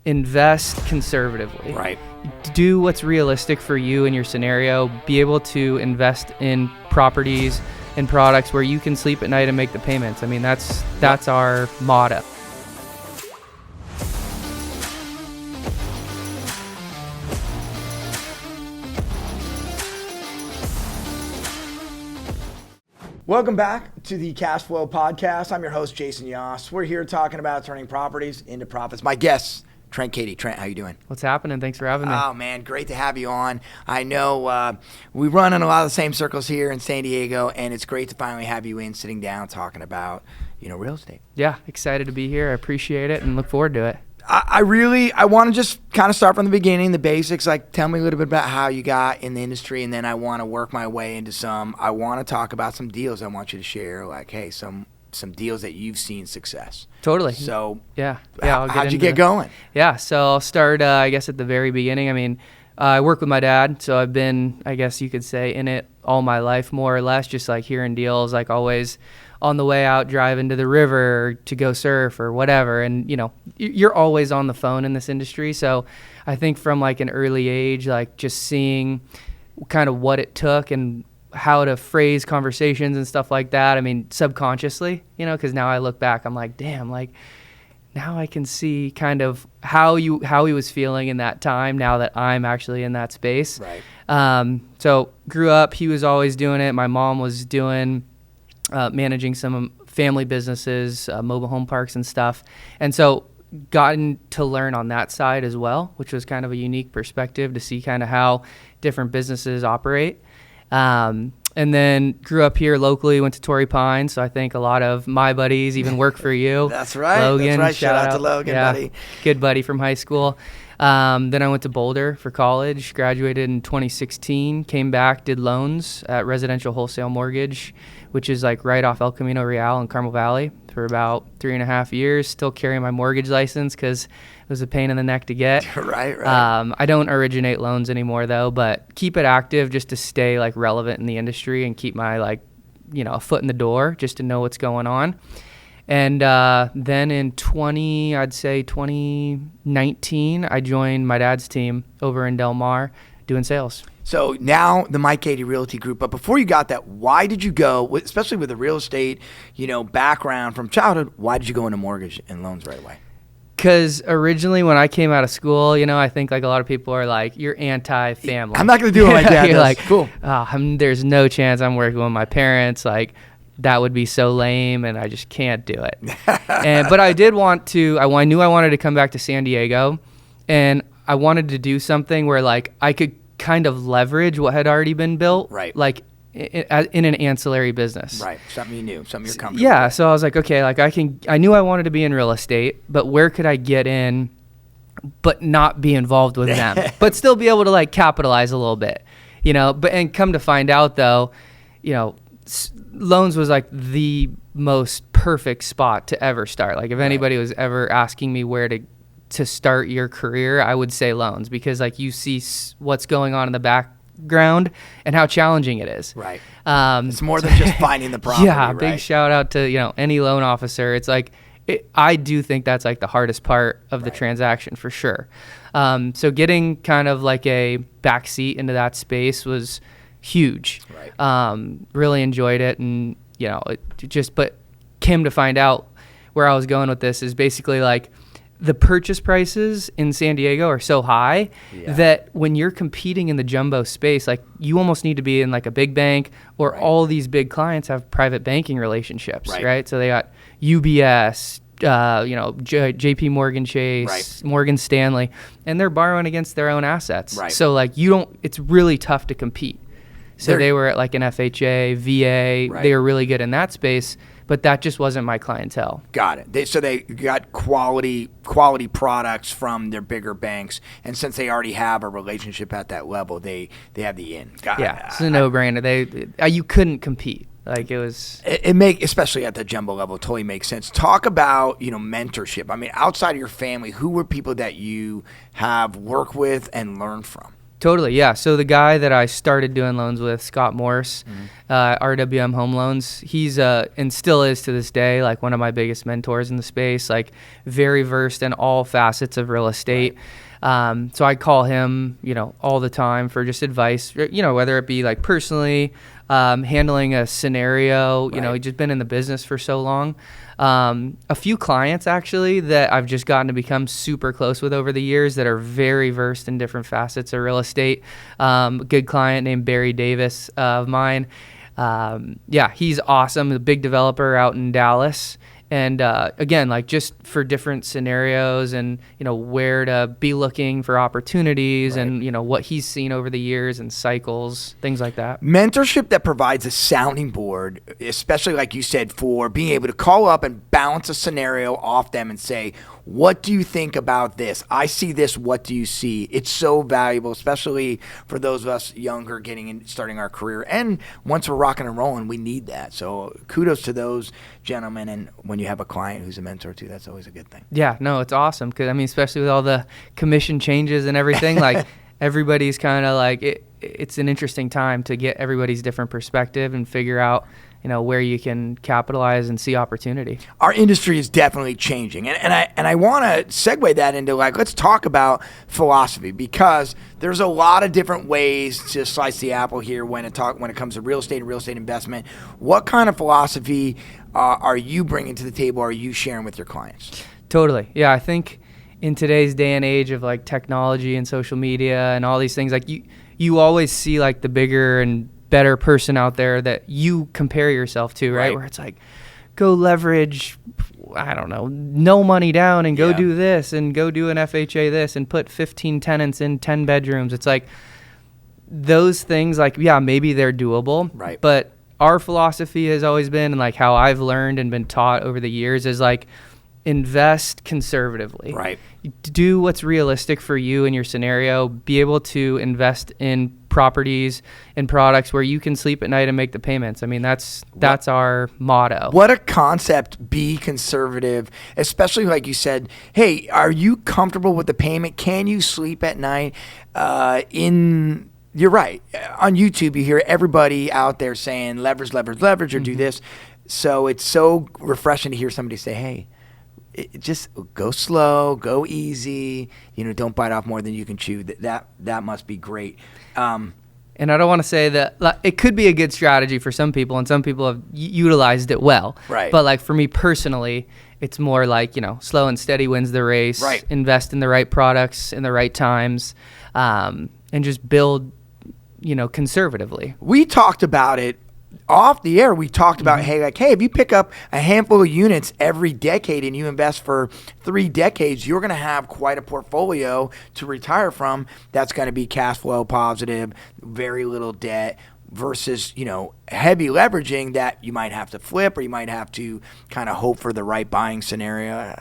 invest conservatively. Right. Do what's realistic for you and your scenario. Be able to invest in properties and products where you can sleep at night and make the payments. I mean, that's our motto. Welcome back to the Cash Flow Podcast. I'm your host, Jason Yoss. We're here talking about turning properties into profits. My guest, Trent Cady. Trent, how you doing? What's happening? Thanks for having me. Oh, man, great to have you on. I know we run in a lot of the same circles here in San Diego, and it's great to finally have you in sitting down talking about, real estate. Yeah, excited to be here. I appreciate it and look forward to it. I want to just kind of start from the beginning, the basics. Like, tell me a little bit about how you got in the industry, and then I want to work my way into I want to talk about some deals I want you to share. Like, hey, some deals that you've seen success. Totally. So, yeah. How'd you get going? Yeah, so I'll start, I guess, at the very beginning. I mean, I work with my dad, so I've been, I guess you could say, in it all my life, more or less, just like hearing deals, like always on the way out driving to the river to go surf or whatever. And, you're always on the phone in this industry. So I think from like an early age, like just seeing kind of what it took and how to phrase conversations and stuff like that. I mean, subconsciously, because now I look back, I'm like, damn, like now I can see kind of how he was feeling in that time now that I'm actually in that space. Right. So grew up, he was always doing it. My mom was managing some family businesses, mobile home parks and stuff. And so gotten to learn on that side as well, which was kind of a unique perspective to see kind of how different businesses operate. And then grew up here locally, went to Torrey Pines. So I think a lot of my buddies even work for you. That's right. Logan, That's right. Shout out to Logan, buddy. Good buddy from high school. Then I went to Boulder for college, graduated in 2016, came back, did loans at Residential Wholesale Mortgage, which is like right off El Camino Real in Carmel Valley for about 3.5 years, still carrying my mortgage license because it was a pain in the neck to get. Right. I don't originate loans anymore though, but keep it active just to stay like relevant in the industry and keep my a foot in the door just to know what's going on. And then in 2019, I joined my dad's team over in Del Mar doing sales. So now the Mike Cady Realty Group. But before you got that, why did you go, especially with the real estate, background from childhood, why did you go into mortgage and loans right away? Because originally when I came out of school, I think like a lot of people are like, you're anti-family. I'm not going to do what my dad does. Like, cool. There's no chance I'm working with my parents. Like, that would be so lame, and I just can't do it. But I did want to. I knew I wanted to come back to San Diego, and I wanted to do something where like I could kind of leverage what had already been built, right? Like in an ancillary business, right? Something you knew, something you're comfortable. Yeah. with. So I was like, okay, like I knew I wanted to be in real estate, but where could I get in, but not be involved with them, but still be able to like capitalize a little bit, But and come to find out though, loans was like the most perfect spot to ever start. Like if anybody was ever asking me where to start your career, I would say loans, because like you see what's going on in the background and how challenging it is. Right. It's more than just finding the property. Yeah. Right? Big shout out to, any loan officer. It's like, I do think that's like the hardest part of the transaction for sure. So getting kind of like a backseat into that space was huge. Right. Really enjoyed it, and but came to find out where I was going with this is basically like the purchase prices in San Diego are so high that when you're competing in the jumbo space, like you almost need to be in like a big bank, or all these big clients have private banking relationships, right? So they got UBS, JP Morgan Chase, Morgan Stanley, and they're borrowing against their own assets. Right. So like it's really tough to compete. So they were at like an FHA, VA. Right. They were really good in that space, but that just wasn't my clientele. Got it. So they got quality products from their bigger banks, and since they already have a relationship at that level, they have the in. It's a no-brainer. You couldn't compete. Like it was. Especially at the jumbo level, totally makes sense. Talk about mentorship. I mean, outside of your family, who were people that you have worked with and learned from? Totally, yeah. So the guy that I started doing loans with, Scott Morse, RWM Home Loans, he's and still is to this day like one of my biggest mentors in the space, like very versed in all facets of real estate. Right. So I call him, all the time for just advice, whether it be like personally, handling a scenario, he's just been in the business for so long. A few clients actually that I've just gotten to become super close with over the years that are very versed in different facets of real estate. A good client named Barry Davis of mine. He's awesome. A big developer out in Dallas. And again, like just for different scenarios and, where to be looking for opportunities and, what he's seen over the years and cycles, things like that. Mentorship that provides a sounding board, especially like you said, for being able to call up and bounce a scenario off them and say, what do you think about this? I see this. What do you see? It's so valuable, especially for those of us younger starting our career. And once we're rocking and rolling, we need that. So kudos to those gentlemen. And when you have a client who's a mentor too, that's always a good thing. Yeah, no, it's awesome. Because, especially with all the commission changes and everything, like everybody's kind of like, it's an interesting time to get everybody's different perspective and figure out, where you can capitalize and see opportunity. Our industry is definitely changing. And I want to segue that into let's talk about philosophy, because there's a lot of different ways to slice the apple here when it comes to real estate and real estate investment. What kind of philosophy are you bringing to the table? Are you sharing with your clients? Totally. Yeah, I think in today's day and age of like technology and social media and all these things, like you always see like the bigger and better person out there that you compare yourself to, right? Where it's like, go leverage, I don't know, no money down and go do this and go do an FHA this and put 15 tenants in 10 bedrooms. It's like those things, like, maybe they're doable, right? But our philosophy has always been, and like how I've learned and been taught over the years, is like invest conservatively. Right. Do what's realistic for you and your scenario. Be able to invest in properties and products where you can sleep at night and make the payments. That's our motto. What a concept. Be conservative, especially like you said, hey, are you comfortable with the payment? Can you sleep at night? You're right. On YouTube, you hear everybody out there saying leverage, or do this. So it's so refreshing to hear somebody say, hey, just go slow, go easy, don't bite off more than you can chew. That must be great. And I don't want to say that it could be a good strategy for some people, and some people have utilized it well. Right. But like for me personally, it's more like, slow and steady wins the race. Right. Invest in the right products in the right times, and just build, conservatively. We talked about it off the air. We talked about, hey, if you pick up a handful of units every decade and you invest for 3 decades, you're going to have quite a portfolio to retire from that's going to be cash flow positive, very little debt, versus, heavy leveraging that you might have to flip or you might have to kind of hope for the right buying scenario.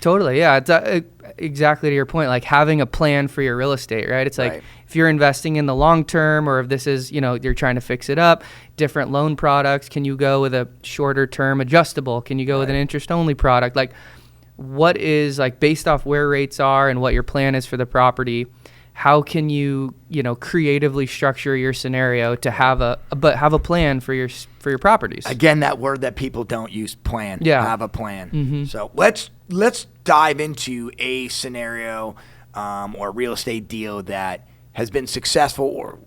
Totally, yeah. It's exactly to your point, like having a plan for your real estate, right? It's like if you're investing in the long term, or if this is, you're trying to fix it up, different loan products. Can you go with a shorter term adjustable? Can you go with an interest only product? Like what is, like, based off where rates are and what your plan is for the property, how can you, creatively structure your scenario to have a plan for your properties? Again, that word that people don't use, plan. Yeah. Have a plan. Mm-hmm. So let's dive into a scenario or real estate deal that has been successful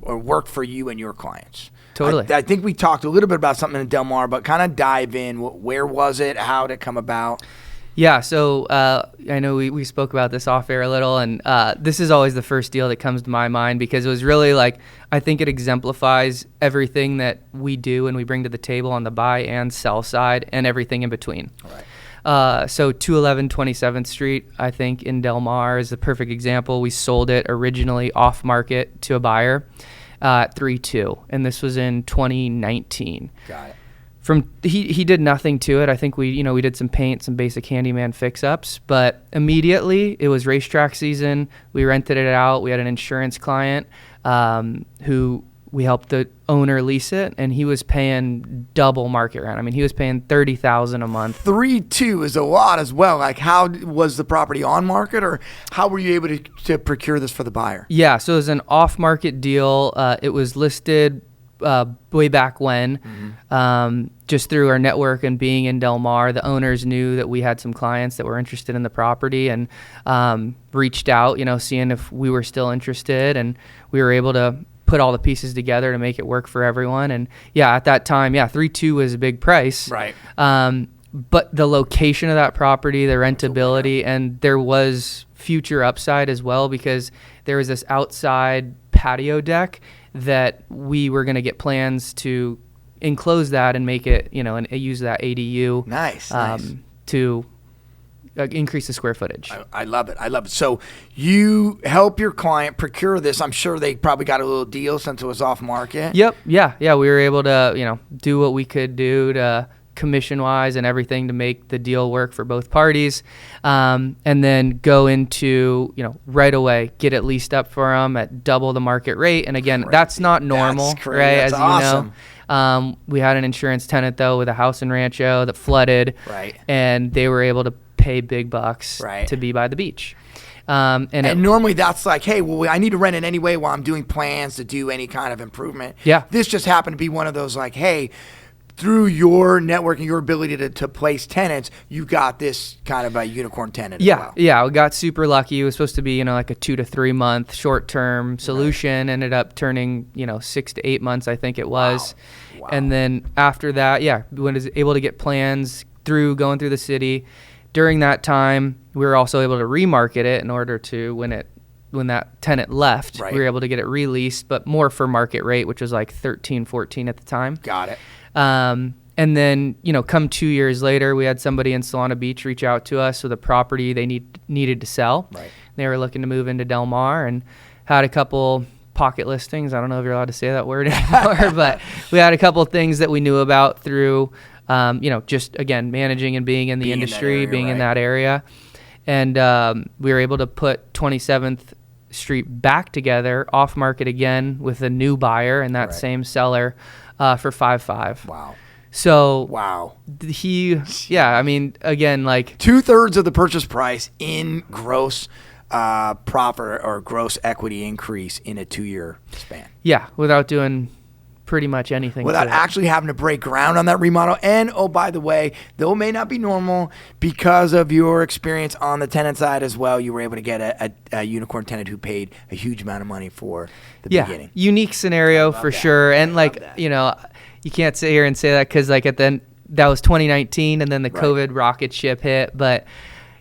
or worked for you and your clients. Totally. I think we talked a little bit about something in Del Mar, but kind of dive in. Where was it? How did it come about? Yeah, so I know we spoke about this off air a little, and this is always the first deal that comes to my mind because it was really like, I think it exemplifies everything that we do and we bring to the table on the buy and sell side and everything in between. All right. So 211 27th Street, I think, in Del Mar is the perfect example. We sold it originally off market to a buyer at 3.2, and this was in 2019. Got it. He did nothing to it. I think we did some paint, some basic handyman fix-ups, but immediately it was racetrack season. We rented it out. We had an insurance client who we helped the owner lease it, and he was paying double market rent. I mean, he was paying $30,000 a month. 3.2 is a lot as well. Like, how was the property on market, or how were you able to procure this for the buyer? Yeah, so it was an off-market deal. It was listed way back when, just through our network and being in Del Mar. The owners knew that we had some clients that were interested in the property, and reached out, seeing if we were still interested, and we were able to put all the pieces together to make it work for everyone. And yeah, at that time, 3.2 was a big price. Right. But the location of that property, the rentability, and there was future upside as well, because there was this outside patio deck that we were going to get plans to enclose that and make it, and use that ADU. Nice. To increase the square footage. I love it. So you help your client procure this. I'm sure they probably got a little deal since it was off market. Yep. Yeah. We were able to, do what we could do to commission-wise and everything to make the deal work for both parties, and then go into, right away, get it leased up for them at double the market rate. And again, that's not normal, right? That's as awesome. You know. We had an insurance tenant, though, with a house in Rancho that flooded, right, and they were able to pay big bucks right. to be by the beach. And normally that's like, hey, well, I need to rent it anyway while I'm doing plans to do any kind of improvement. Yeah. This just happened to be one of those, like, hey, through your network and your ability to place tenants, you got this kind of a unicorn tenant. Yeah, as well. Yeah, we got super lucky. It was supposed to be, like a 2 to 3 month short-term solution. Right. Ended up turning, 6 to 8 months, I think it was. Wow. And then after that, we was able to get plans going through the city. During that time, we were also able to remarket it in order to, when that tenant left, right. we were able to get it released, but more for market rate, which was like 13, 14 at the time. Got it. And then, come 2 years later, we had somebody in Solana Beach reach out to us with a property they needed to sell. Right. They were looking to move into Del Mar and had a couple pocket listings. I don't know if you're allowed to say that word anymore, but we had a couple things that we knew about through, just, again, managing and being in the industry, being in that area. And we were able to put 27th Street back together, off market again, with a new buyer and that same seller for 5.5. Wow. So wow. Again, like 2/3 of the purchase price in gross profit or gross equity increase in a 2-year span. Yeah, without doing pretty much anything. Without actually having to break ground on that remodel. And, oh, by the way, though it may not be normal, because of your experience on the tenant side as well, you were able to get a unicorn tenant who paid a huge amount of money for the beginning. Unique scenario for sure. And you can't sit here and say that because that was 2019 and then the COVID rocket ship hit. But,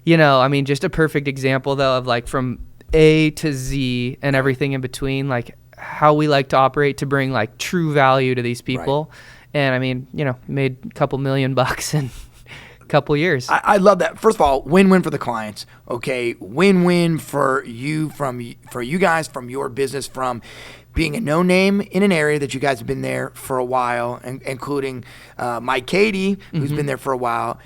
just a perfect example, though, of from A to Z and everything in between, how we like to operate to bring true value to these people. Right. And made a couple $1 million in a couple years. I love that. First of all, win-win for the clients. Okay. Win-win for you, for you guys, from your business, from being a no-name in an area that you guys have been there for a while, including Mike Cady, who's been there for a while.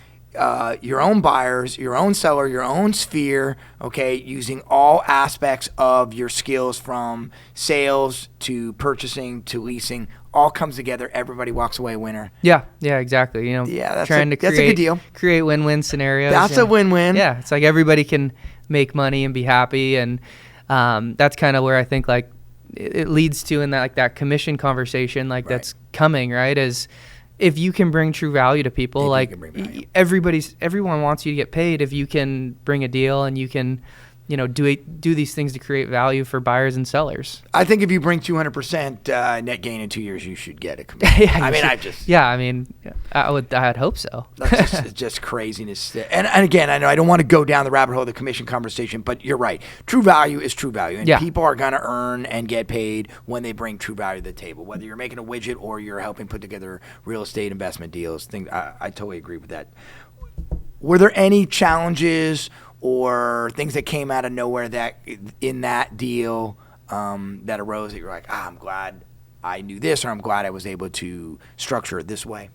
Your own buyers, your own seller, your own sphere, okay, using all aspects of your skills from sales to purchasing to leasing, all comes together. Everybody walks away a winner. Yeah, exactly. That's trying a good deal. Create win-win scenarios. That's a win-win. Yeah, it's everybody can make money and be happy, and that's kind of where I think it leads to in that commission conversation that's coming, right? Is if you can bring true value to people, everyone wants you to get paid if you can bring a deal and you can, do these things to create value for buyers and sellers. I think if you bring 200% net gain in 2 years, you should get a commission. I'd hope so. That's just craziness. And again, I know I don't want to go down the rabbit hole of the commission conversation, but you're right. True value is true value, and people are going to earn and get paid when they bring true value to the table. Whether you're making a widget or you're helping put together real estate investment deals, I totally agree with that. Were there any challenges or things that came out of nowhere that in that deal that arose that you're like, I'm glad I knew this, or I'm glad I was able to structure it this way?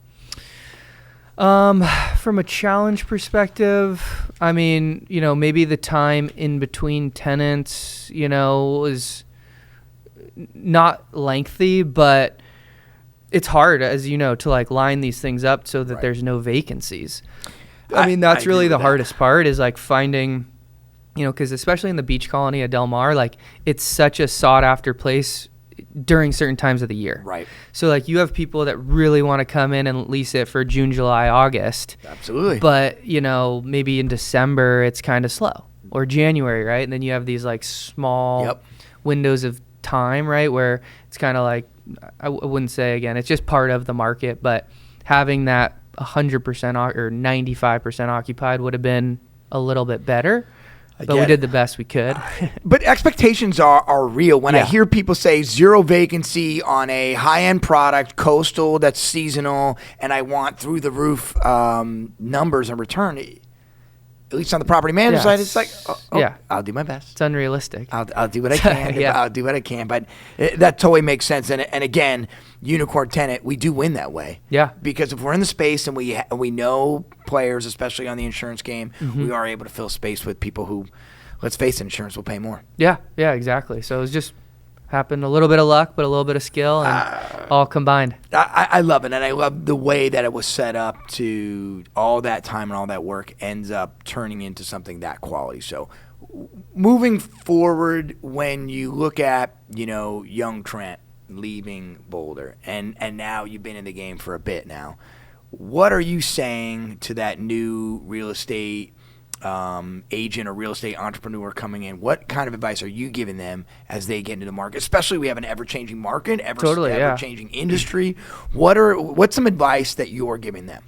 From a challenge perspective, maybe the time in between tenants, was not lengthy, but it's hard, as you know, to like line these things up so that there's no vacancies. I mean, that's really the hardest part, is like finding, you know, because especially in the beach colony at Del Mar, like it's such a sought after place during certain times of the year. Right. So like you have people that really want to come in and lease it for June, July, August. Absolutely. But, you know, maybe in December it's kind of slow, or January, right? And then you have these like small windows of time, right, where it's kind of like, I wouldn't say, again, it's just part of the market, but having that 100% or 95% occupied would have been a little bit better. But we did the best we could. But expectations are real. When I hear people say 0 vacancy on a high-end product, coastal, that's seasonal, and I want through the roof numbers in return, at least on the property manager side, it's like, I'll do my best. It's unrealistic. I'll do what I can. I'll do what I can. But that totally makes sense. And again, unicorn tenant, we do win that way. Yeah. Because if we're in the space and we know players, especially on the insurance game, we are able to fill space with people who, let's face it, insurance will pay more. Yeah, exactly. So it was just happened a little bit of luck, but a little bit of skill, and all combined. I love it, and I love the way that it was set up to all that time and all that work ends up turning into something that quality. So moving forward, when you look at, you know, young Trent leaving Boulder, and now you've been in the game for a bit now, what are you saying to that new real estate agent or real estate entrepreneur coming in? What kind of advice are you giving them as they get into the market? Especially, we have an ever-changing market, ever-changing industry. What's some advice that you're giving them?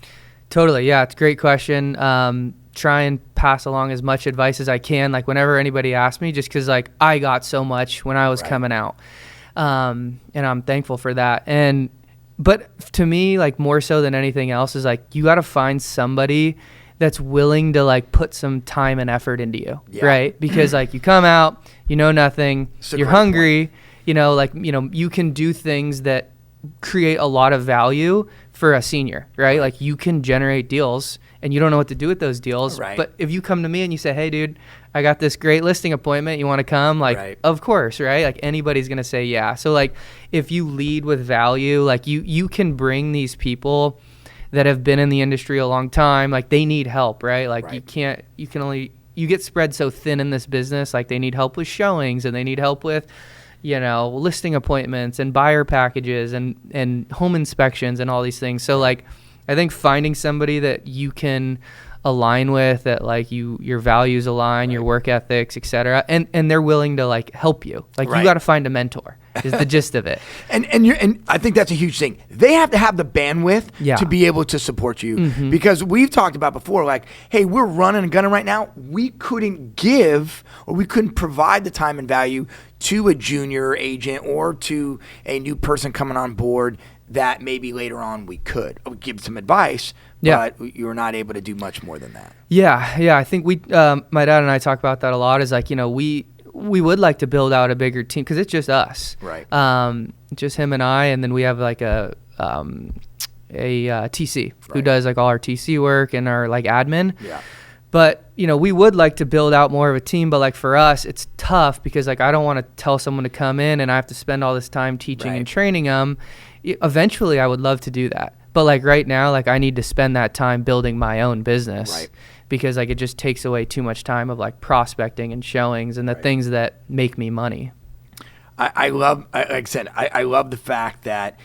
Totally, yeah, it's a great question. Try and pass along as much advice as I can, like whenever anybody asks me, just because like I got so much when I was coming out, and I'm thankful for that. But to me, like more so than anything else, is like you got to find somebody that's willing to like put some time and effort into you, right? Because like you come out, you know nothing, you're hungry, you know, like, you know, you can do things that create a lot of value for a senior, right? Like you can generate deals and you don't know what to do with those deals. Right. But if you come to me and you say, hey dude, I got this great listing appointment, you want to come? Like, of course, right? Like anybody's going to say yeah. So like if you lead with value, like you can bring these people that have been in the industry a long time, like they need help, right? Like you get spread so thin in this business, like they need help with showings and they need help with, you know, listing appointments and buyer packages and home inspections and all these things. So like, I think finding somebody that you can align with, that like your values align, your work ethics, etc., and they're willing to like help you. Like you got to find a mentor. Is the gist of it. And I think that's a huge thing. They have to have the bandwidth to be able to support you, because we've talked about before, like, hey, we're running and gunning right now. We couldn't give, or we couldn't provide the time and value to a junior agent or to a new person coming on board that maybe later on we could. We give some advice, but you're not able to do much more than that. Yeah. I think my dad and I talk about that a lot, is like, you know, we would like to build out a bigger team, because it's just us, right? Just him and I, and then we have like a TC who does like all our TC work and our like admin. Yeah. But you know, we would like to build out more of a team, but like for us, it's tough because like I don't want to tell someone to come in and I have to spend all this time teaching and training them. Eventually, I would love to do that, but like right now, like I need to spend that time building my own business. Right. Because like it just takes away too much time of like prospecting and showings and the things that make me money. I love the fact that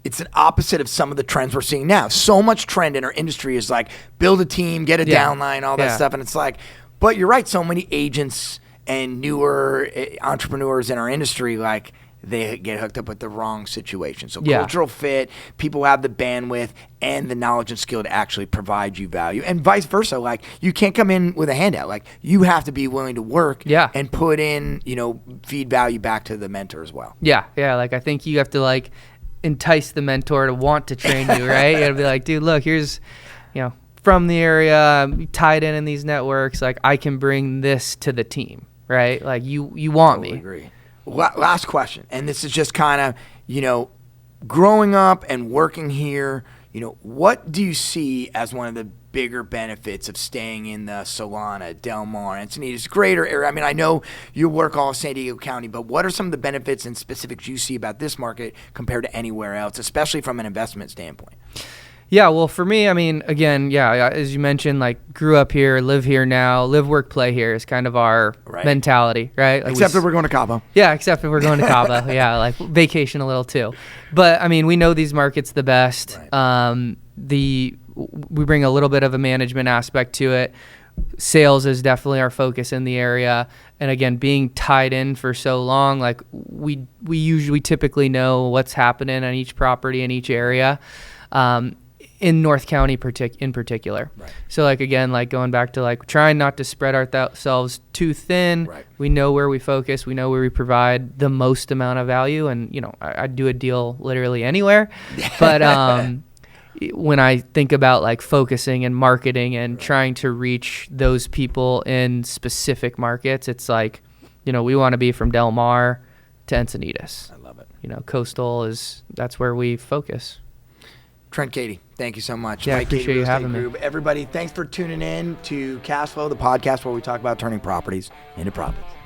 it's an opposite of some of the trends we're seeing now. So much trend in our industry is like build a team, get a downline, all that stuff. And it's like, but you're right, so many agents and newer entrepreneurs in our industry, like they get hooked up with the wrong situation. So cultural fit, people have the bandwidth and the knowledge and skill to actually provide you value, and vice versa. Like you can't come in with a handout. Like you have to be willing to work and put in, you know, feed value back to the mentor as well. Yeah. Like I think you have to like entice the mentor to want to train you, right? You gotta be like, dude, look, here's, you know, from the area, tied in these networks, like I can bring this to the team, right? Like you want me. Agree. Last question, and this is just kind of, you know, growing up and working here, you know, what do you see as one of the bigger benefits of staying in the Solana, Del Mar, Encinitas, greater area? I mean, I know you work all of San Diego County, but what are some of the benefits and specifics you see about this market compared to anywhere else, especially from an investment standpoint? Yeah, well, for me, I mean, again, as you mentioned, like grew up here, live here now, live, work, play here is kind of our mentality, right? Like except if we're going to Cabo. Yeah, except if we're going to Cabo. Yeah, like vacation a little too. But I mean, we know these markets the best. Right. We bring a little bit of a management aspect to it. Sales is definitely our focus in the area. And again, being tied in for so long, like we typically know what's happening on each property in each area. In North County in particular. Right. So like, again, like going back to like trying not to spread ourselves too thin. Right. We know where we focus. We know where we provide the most amount of value. And, you know, I'd do a deal literally anywhere. But when I think about like focusing and marketing and trying to reach those people in specific markets, it's like, you know, we want to be from Del Mar to Encinitas. I love it. You know, coastal that's where we focus. Trent Cady, thank you so much. Yeah, I appreciate you having me. Everybody, thanks for tuning in to Cash Flow, the podcast where we talk about turning properties into profits.